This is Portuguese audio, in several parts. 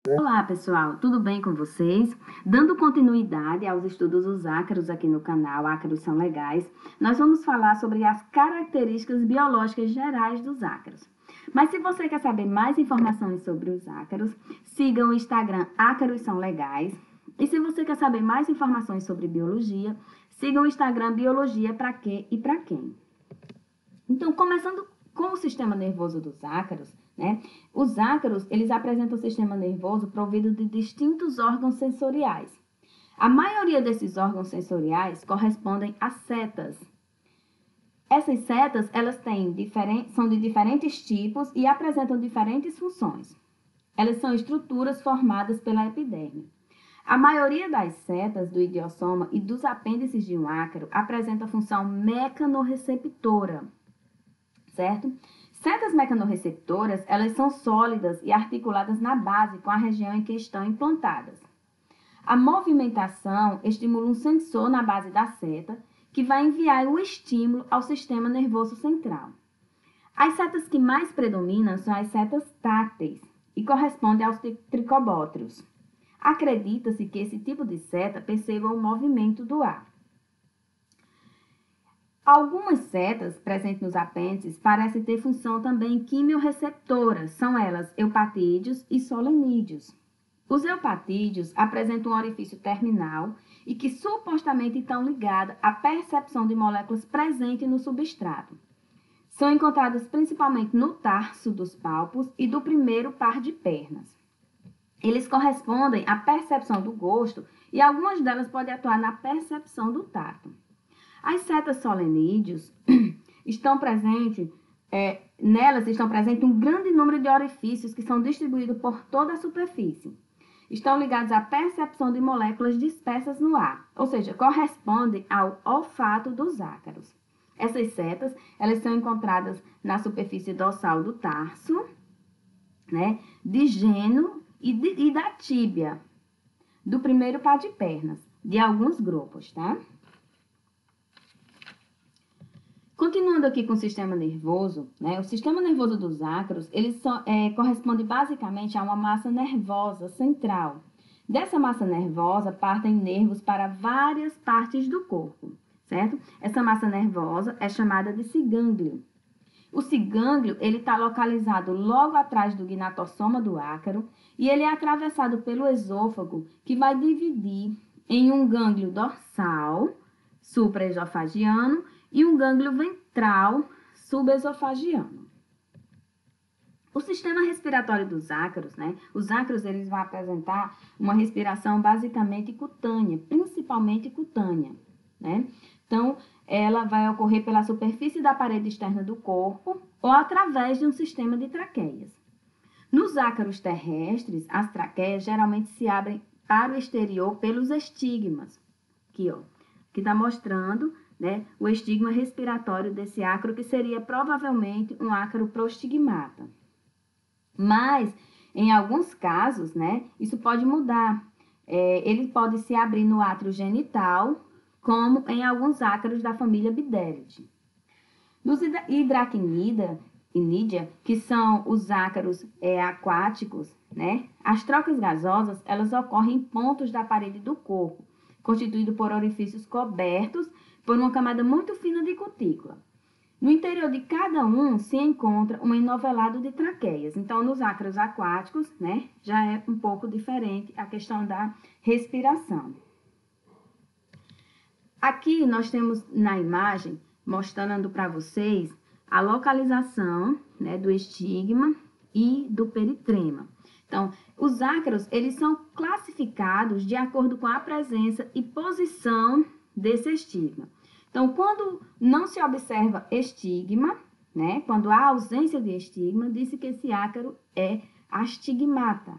Olá, pessoal, tudo bem com vocês? Dando continuidade aos estudos dos ácaros aqui no canal Ácaros São Legais, nós vamos falar sobre as características biológicas gerais dos ácaros. Mas se você quer saber mais informações sobre os ácaros, siga o Instagram Ácaros São Legais. E se você quer saber mais informações sobre biologia, siga o Instagram Biologia Pra Quê e Pra Quem. Então, começando com o sistema nervoso dos ácaros, né? Os ácaros, eles apresentam um sistema nervoso provido de distintos órgãos sensoriais. A maioria desses órgãos sensoriais correspondem a setas. Essas setas, elas são de diferentes tipos e apresentam diferentes funções. Elas são estruturas formadas pela epiderme. A maioria das setas do idiossoma e dos apêndices de um ácaro apresenta função mecanorreceptora, certo? Setas mecanorreceptoras, elas são sólidas e articuladas na base com a região em que estão implantadas. A movimentação estimula um sensor na base da seta, que vai enviar o estímulo ao sistema nervoso central. As setas que mais predominam são as setas tácteis e correspondem aos tricobótrios. Acredita-se que esse tipo de seta perceba o movimento do ar. Algumas setas presentes nos apêndices parecem ter função também quimiorreceptora, são elas eupatídeos e solenídeos. Os eupatídeos apresentam um orifício terminal e que supostamente estão ligados à percepção de moléculas presentes no substrato. São encontradas principalmente no tarso dos palpos e do primeiro par de pernas. Eles correspondem à percepção do gosto e algumas delas podem atuar na percepção do tato. As setas solenídeos nelas estão presentes um grande número de orifícios que são distribuídos por toda a superfície. Estão ligados à percepção de moléculas dispersas no ar, ou seja, correspondem ao olfato dos ácaros. Essas setas, elas são encontradas na superfície dorsal do tarso, né, de gênio e da tíbia, do primeiro par de pernas, de alguns grupos, tá? Continuando aqui com o sistema nervoso, né? O sistema nervoso dos ácaros, ele corresponde basicamente a uma massa nervosa central. Dessa massa nervosa partem nervos para várias partes do corpo, certo? Essa massa nervosa é chamada de cigânglio. O cigânglio, ele está localizado logo atrás do gnatossoma do ácaro e ele é atravessado pelo esôfago, que vai dividir em um gânglio dorsal, supraesofagiano, e um gânglio ventral subesofagiano. O sistema respiratório dos ácaros, né? Os ácaros, eles vão apresentar uma respiração basicamente cutânea, principalmente cutânea, né? Então, ela vai ocorrer pela superfície da parede externa do corpo ou através de um sistema de traqueias. Nos ácaros terrestres, as traqueias geralmente se abrem para o exterior pelos estigmas. Aqui, ó, que está mostrando, né, o estigma respiratório desse ácaro, que seria provavelmente um ácaro prostigmata. Mas, em alguns casos, né, isso pode mudar. Ele pode se abrir no átrio genital, como em alguns ácaros da família Bidelidae. Nos Hydracnidae, que são os ácaros aquáticos, né, as trocas gasosas, elas ocorrem em pontos da parede do corpo, constituído por orifícios cobertos por uma camada muito fina de cutícula. No interior de cada um se encontra um enovelado de traqueias. Então, nos ácaros aquáticos, né, já é um pouco diferente a questão da respiração. Aqui nós temos na imagem, mostrando para vocês a localização, né, do estigma e do peritrema. Então, os ácaros, eles são classificados de acordo com a presença e posição desse estigma. Então, quando não se observa estigma, né, quando há ausência de estigma, diz-se que esse ácaro é astigmata, tá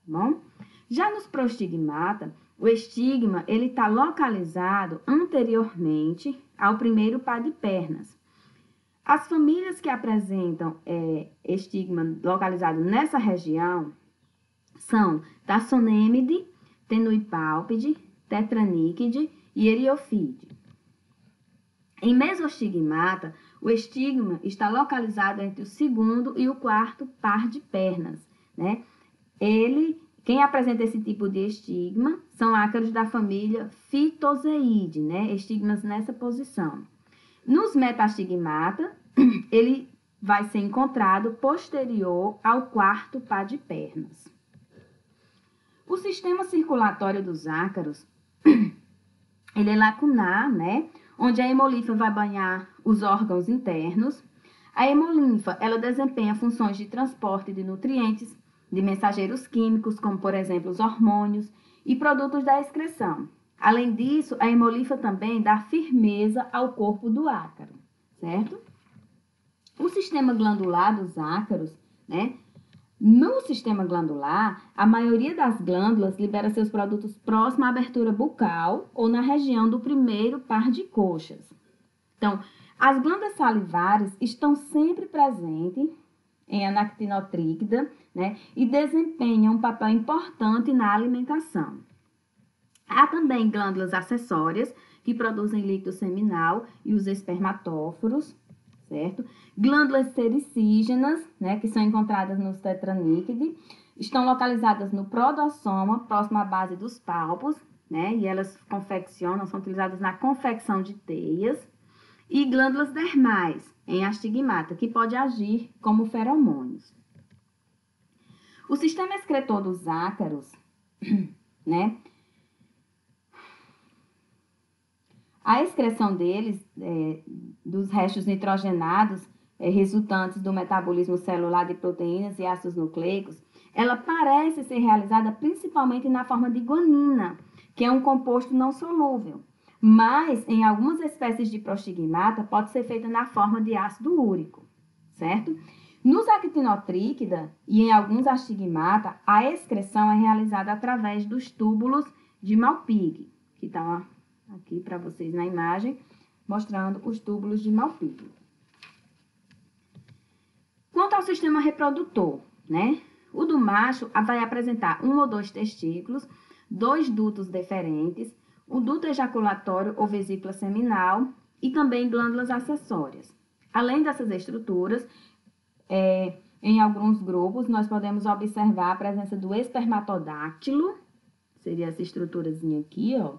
bom? Já nos prostigmata, o estigma, ele está localizado anteriormente ao primeiro par de pernas. As famílias que apresentam estigma localizado nessa região são Taxonêmide, Tenuipalpide, Tetraníquide e Eriofide. Em mesostigmata, o estigma está localizado entre o segundo e o quarto par de pernas, né? Ele Quem apresenta esse tipo de estigma são ácaros da família Phytozoides, né? Estigmas nessa posição. Nos metastigmata, ele vai ser encontrado posterior ao quarto par de pernas. O sistema circulatório dos ácaros, ele é lacunar, né? Onde a hemolinfa vai banhar os órgãos internos. A hemolinfa, ela desempenha funções de transporte de nutrientes, de mensageiros químicos, como, por exemplo, os hormônios e produtos da excreção. Além disso, a hemolinfa também dá firmeza ao corpo do ácaro, certo? O sistema glandular dos ácaros, né? No sistema glandular, a maioria das glândulas libera seus produtos próximo à abertura bucal ou na região do primeiro par de coxas. Então, as glândulas salivares estão sempre presentes em anactinotríquida, né, e desempenham um papel importante na alimentação. Há também glândulas acessórias que produzem líquido seminal e os espermatóforos, certo? Glândulas sericígenas, né, que são encontradas nos tetraníquide, estão localizadas no prodossoma, próximo à base dos palpos, né, e elas são utilizadas na confecção de teias. E glândulas dermais, em astigmata, que pode agir como feromônios. O sistema excretor dos ácaros, né? A excreção deles, dos restos nitrogenados, resultantes do metabolismo celular de proteínas e ácidos nucleicos, ela parece ser realizada principalmente na forma de guanina, que é um composto não solúvel. Mas, em algumas espécies de prostigmata, pode ser feita na forma de ácido úrico, certo? Nos actinotríquida e em alguns astigmata, a excreção é realizada através dos túbulos de Malpighi, que estão aqui para vocês na imagem, mostrando os túbulos de Malpighi. Quanto ao sistema reprodutor, né? O do macho vai apresentar 1 ou 2 testículos, 2 dutos deferentes, o duto ejaculatório ou vesícula seminal e também glândulas acessórias. Além dessas estruturas, em alguns grupos, nós podemos observar a presença do espermatodáctilo, seria essa estruturazinha aqui, ó.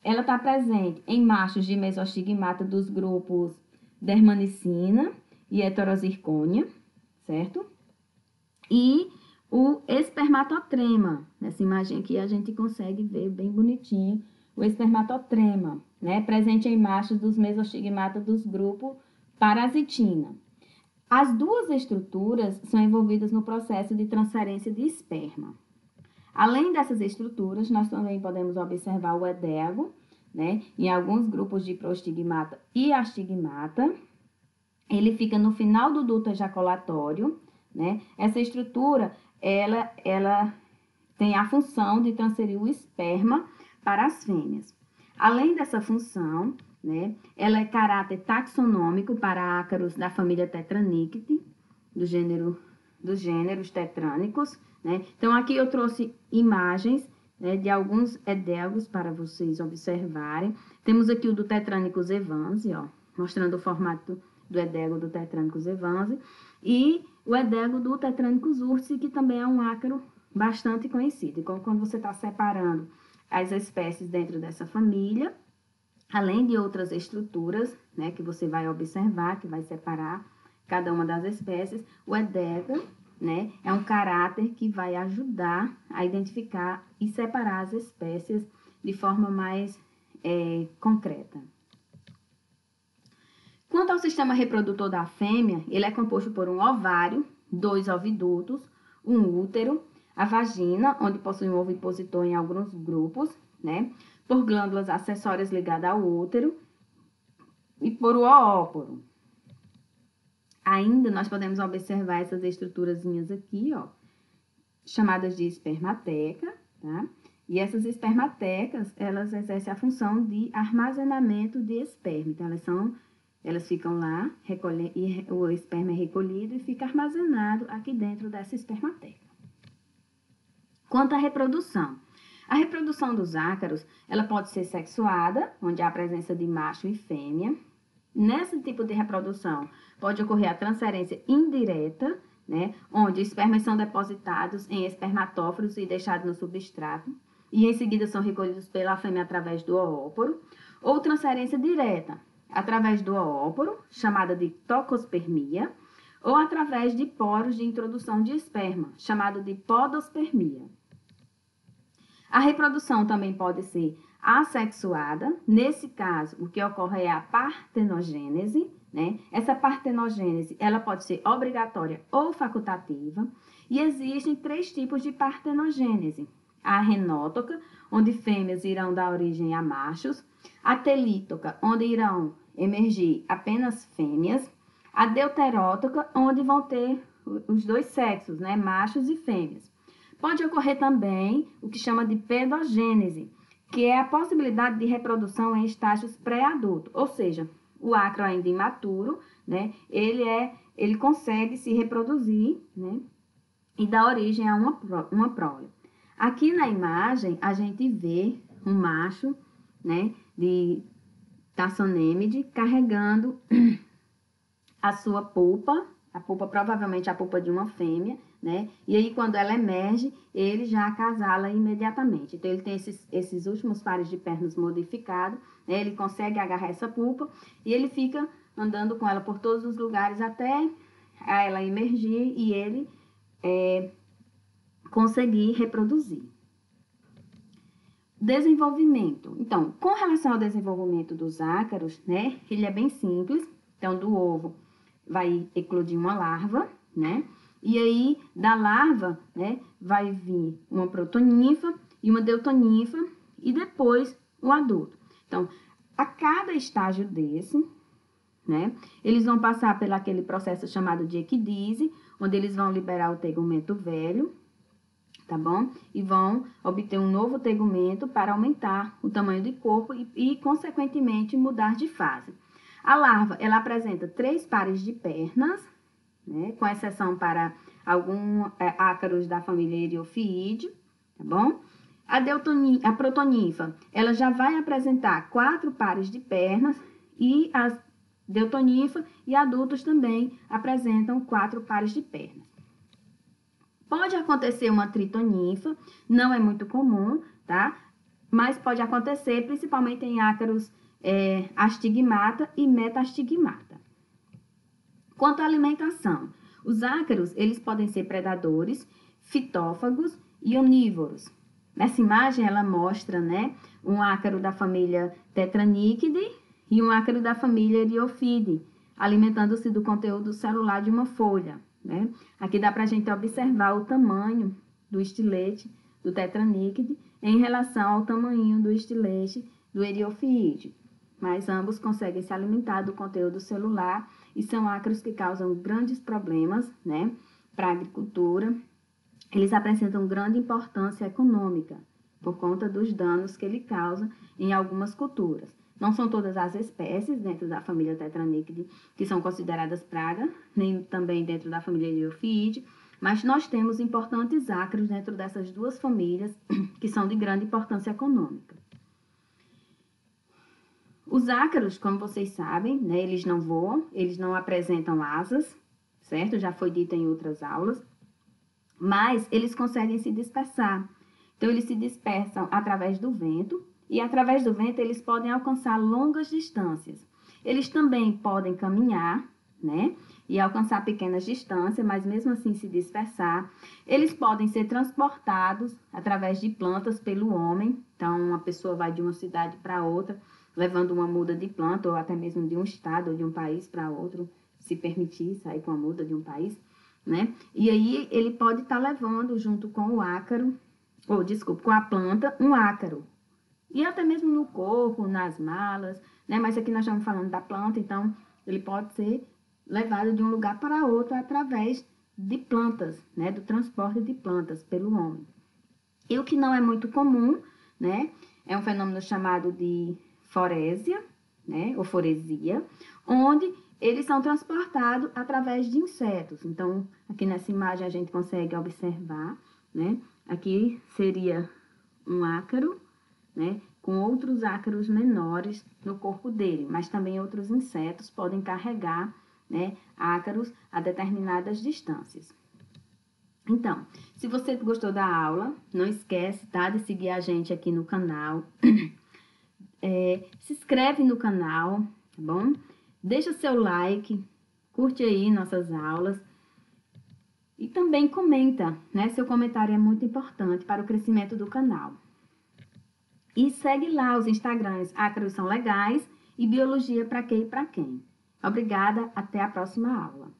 Ela está presente em machos de mesostigmata dos grupos Dermanicina e Heterozircônia, certo? E o espermatotrema, nessa imagem aqui a gente consegue ver bem bonitinho o espermatotrema, né? Presente em machos dos mesostigmata dos grupos Parasitina. As duas estruturas são envolvidas no processo de transferência de esperma. Além dessas estruturas, nós também podemos observar o edégo, né? Em alguns grupos de prostigmata e astigmata. Ele fica no final do duto ejaculatório, né? Essa estrutura, ela tem a função de transferir o esperma para as fêmeas. Além dessa função, né, ela é caráter taxonômico para ácaros da família Tetraníquide, dos gêneros tetrânicos, né? Então, aqui eu trouxe imagens, né, de alguns edégos para vocês observarem. Temos aqui o do Tetranicus evans, ó, mostrando o formato do edégo do Tetranicus evans, e o edégo do Tetranicus urtici, que também é um ácaro bastante conhecido. Então, quando você está separando as espécies dentro dessa família, além de outras estruturas, né, que você vai observar, que vai separar cada uma das espécies, o edégo, né, é um caráter que vai ajudar a identificar e separar as espécies de forma mais concreta. Quanto ao sistema reprodutor da fêmea, ele é composto por um ovário, 2 ovidutos, um útero, a vagina, onde possui um ovipositor em alguns grupos, né, por glândulas acessórias ligadas ao útero e por o oóporo. Ainda nós podemos observar essas estruturazinhas aqui, ó, chamadas de espermateca, tá? E essas espermatecas, elas exercem a função de armazenamento de esperma. Então, elas ficam lá, e o esperma é recolhido e fica armazenado aqui dentro dessa espermateca. Quanto à reprodução. A reprodução dos ácaros, ela pode ser sexuada, onde há a presença de macho e fêmea. Nesse tipo de reprodução, pode ocorrer a transferência indireta, né? Onde espermas são depositados em espermatóforos e deixados no substrato, e em seguida são recolhidos pela fêmea através do oóporo, ou transferência direta, através do oóporo, chamada de tocospermia, ou através de poros de introdução de esperma, chamado de podospermia. A reprodução também pode ser assexuada. Nesse caso, o que ocorre é a partenogênese, né? Essa partenogênese, ela pode ser obrigatória ou facultativa, e existem 3 tipos de partenogênese. A renótoca, onde fêmeas irão dar origem a machos, a telítoca, onde irão emergir apenas fêmeas, a deuterótoca, onde vão ter os 2 sexos, né? Machos e fêmeas. Pode ocorrer também o que chama de pedogênese, que é a possibilidade de reprodução em estágios pré-adulto, ou seja, o ácaro ainda imaturo, né? Ele consegue se reproduzir, né? E dar origem a uma prole. Aqui na imagem, a gente vê um macho, né? De Tassonêmide carregando a sua polpa, a polpa provavelmente a polpa de uma fêmea, né? E aí, quando ela emerge, ele já acasala imediatamente. Então, ele tem esses últimos pares de pernas modificados, né? Ele consegue agarrar essa pulpa e ele fica andando com ela por todos os lugares até ela emergir e ele conseguir reproduzir. Desenvolvimento. Então, com relação ao desenvolvimento dos ácaros, né? Ele é bem simples. Então, do ovo vai eclodir uma larva, né? E aí, da larva, né, vai vir uma protoninfa e uma deutoninfa e depois um adulto. Então, a cada estágio desse, né, eles vão passar pelo aquele processo chamado de equidise, onde eles vão liberar o tegumento velho, tá bom? E vão obter um novo tegumento para aumentar o tamanho do corpo e consequentemente, mudar de fase. A larva, ela apresenta 3 pares de pernas, né, com exceção para alguns ácaros da família Eriofiide, tá bom? A protoninfa, ela já vai apresentar 4 pares de pernas e as deutoninfa e adultos também apresentam 4 pares de pernas. Pode acontecer uma tritoninfa, não é muito comum, tá? Mas pode acontecer principalmente em ácaros astigmata e metastigmata. Quanto à alimentação, os ácaros, eles podem ser predadores, fitófagos e onívoros. Nessa imagem, ela mostra, né, um ácaro da família Tetraníquide e um ácaro da família Eriophyide, alimentando-se do conteúdo celular de uma folha, né? Aqui dá para a gente observar o tamanho do estilete do Tetraníquide em relação ao tamanho do estilete do Eriophyide. Mas ambos conseguem se alimentar do conteúdo celular e são ácaros que causam grandes problemas, né, para a agricultura. Eles apresentam grande importância econômica por conta dos danos que ele causa em algumas culturas. Não são todas as espécies dentro da família Tetraníquide que são consideradas praga, nem também dentro da família Eriophyide, mas nós temos importantes ácaros dentro dessas 2 famílias que são de grande importância econômica. Os ácaros, como vocês sabem, né, eles não voam, eles não apresentam asas, certo? Já foi dito em outras aulas, mas eles conseguem se dispersar. Então, eles se dispersam através do vento, e através do vento eles podem alcançar longas distâncias. Eles também podem caminhar, né, e alcançar pequenas distâncias, mas mesmo assim se dispersar. Eles podem ser transportados através de plantas pelo homem. Então, uma pessoa vai de uma cidade para outra, levando uma muda de planta, ou até mesmo de um estado ou de um país para outro, se permitir sair com a muda de um país, né? E aí ele pode estar levando junto com o ácaro, com a planta, um ácaro. E até mesmo no corpo, nas malas, né? Mas aqui nós estamos falando da planta, então ele pode ser levado de um lugar para outro através de plantas, né? Do transporte de plantas pelo homem. E o que não é muito comum, né? É um fenômeno chamado de forésia, né, ou foresia, onde eles são transportados através de insetos. Então, aqui nessa imagem a gente consegue observar, né, aqui seria um ácaro, né, com outros ácaros menores no corpo dele, mas também outros insetos podem carregar, né, ácaros a determinadas distâncias. Então, se você gostou da aula, não esquece, tá, de seguir a gente aqui no canal. Se inscreve no canal, tá bom? Deixa seu like, curte aí nossas aulas. E também comenta, né? Seu comentário é muito importante para o crescimento do canal. E segue lá os Instagrams Ácaros São Legais e Biologia Pra Quê e Pra Quem. Obrigada, até a próxima aula.